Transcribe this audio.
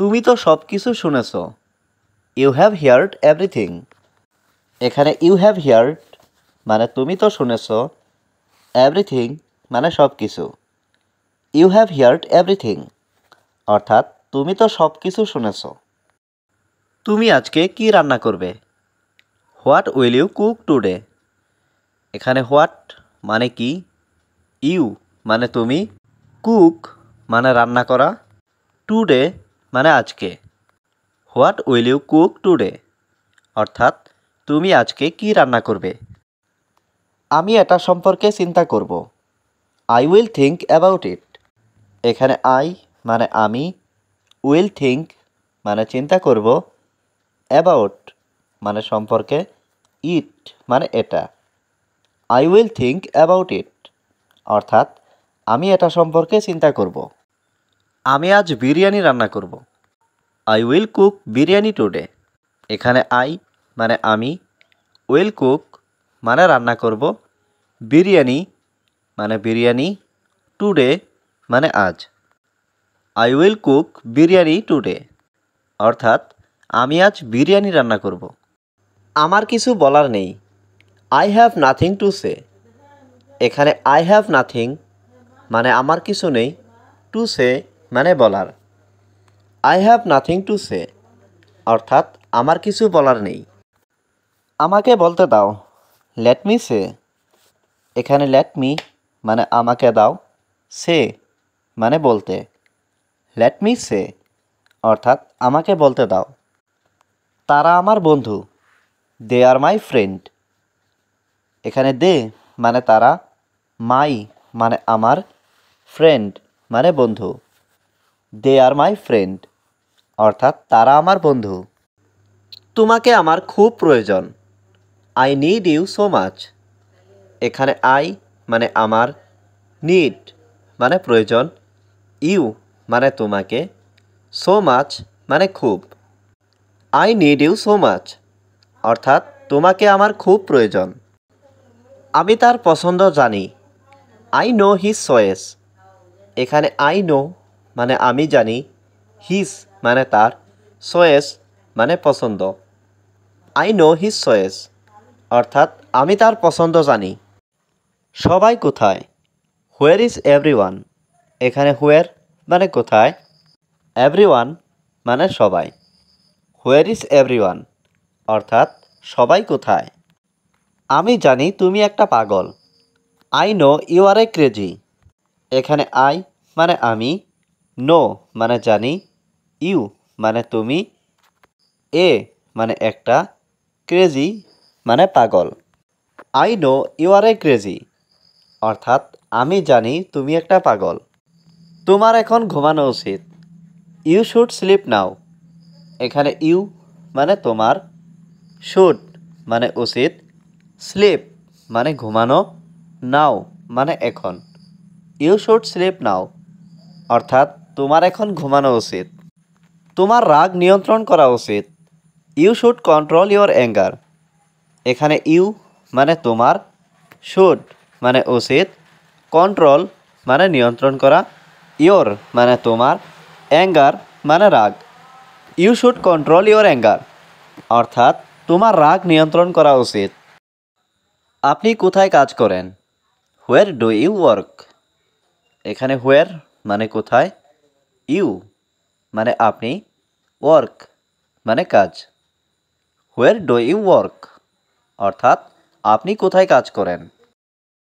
তুমি তো সব কিছু শুনেছ। You have heard everything. এখানে ইউ হ্যাভ হিয়ার্ড মানে তুমি তো শুনেছ, এভরিথিং মানে সব কিছু। ইউ হ্যাভ হিয়ার্ড এভরিথিং অর্থাৎ তুমি তো সব কিছু শুনেছ। তুমি আজকে কি রান্না করবে? What will you cook today? এখানে হোয়াট মানে কি, ইউ মানে তুমি, কুক মানে রান্না করা, টুডে মানে আজকে। What will you cook today অর্থাৎ তুমি আজকে কি রান্না করবে? আমি এটা সম্পর্কে চিন্তা করব। I will think about it. এখানে আই মানে আমি, উইল থিঙ্ক মানে চিন্তা করব, অ্যাবাউট মানে সম্পর্কে, ইট মানে এটা। I will think about it অর্থাৎ আমি এটা সম্পর্কে চিন্তা করব। আমি আজ বিরিয়ানি রান্না করব। I will cook biryani today. এখানে আই মানে আমি, উইল কুক মানে রান্না করব, বিরিয়ানি মানে বিরিয়ানি, টুডে মানে আজ। I will cook biryani today অর্থাৎ আমি আজ বিরিয়ানি রান্না করব। আমার কিছু বলার নেই। I have nothing to say. এখানে আই হ্যাভ নাথিং মানে আমার কিছু নেই, টু সে মানে বলার। I have nothing to say অর্থাৎ আমার কিছু বলার নেই। আমাকে বলতে দাও, লেট মি সে। এখানে লেট মি মানে আমাকে দাও, সে মানে বলতে। লেট মি সে অর্থাৎ আমাকে বলতে দাও। তারা আমার বন্ধু, দে আর মাই ফ্রেন্ড। এখানে দে মানে তারা, মাই মানে আমার, ফ্রেন্ড মানে বন্ধু। দে আর মাই ফ্রেন্ড অর্থাৎ তারা আমার বন্ধু। তোমাকে আমার খুব প্রয়োজন, I need you so much. এখানে আই মানে আমার, নিড মানে প্রয়োজন, ইউ মানে তোমাকে, সো মাচ মানে খুব। I need you so much অর্থাৎ তোমাকে আমার খুব প্রয়োজন। আমি তার পছন্দ জানি, আই নো হিজ চয়েস। এখানে আই নো মানে আমি জানি, হিজ মানে তার, চয়েস মানে পছন্দ। আই নো হিজ চয়েস অর্থাৎ আমি তার পছন্দ জানি। সবাই কোথায়? Where is everyone. এখানে হোয়ার মানে কোথায়, এভরিওয়ান মানে সবাই। হোয়ার ইজ এভরিওয়ান অর্থাৎ সবাই কোথায়। আমি জানি তুমি একটা পাগল, I know you are a crazy. এখানে আই মানে আমি, নো মানে জানি, ইউ মানে তুমি, এ মানে একটা, ক্রেজি মানে পাগল। I know you are a crazy অর্থাৎ আমি জানি তুমি একটা পাগল। তোমার এখন ঘুমানো উচিত, ইউ শুড স্লিপ নাও। এখানে ইউ মানে তোমার, শুড মানে উচিত, স্লিপ মানে ঘুমানো, নাও মানে এখন। ইউ শুড স্লিপ নাও অর্থাৎ তোমার এখন ঘুমানো উচিত। তোমার রাগ নিয়ন্ত্রণ করা উচিত, you should control your anger. এখানে ইউ মানে তোমার, শুড মানে উচিত, কন্ট্রোল মানে নিয়ন্ত্রণ করা, ইয়োর মানে তোমার, অ্যাঙ্গার মানে রাগ। You should control your anger অর্থাৎ তোমার রাগ নিয়ন্ত্রণ করা উচিত। আপনি কোথায় কাজ করেন? Where do you work. এখানে হোয়ার মানে কোথায়, ইউ মানে আপনি, ওয়ার্ক মানে কাজ। হোয়ার ডু ইউ ওয়ার্ক অর্থাৎ আপনি কোথায় কাজ করেন।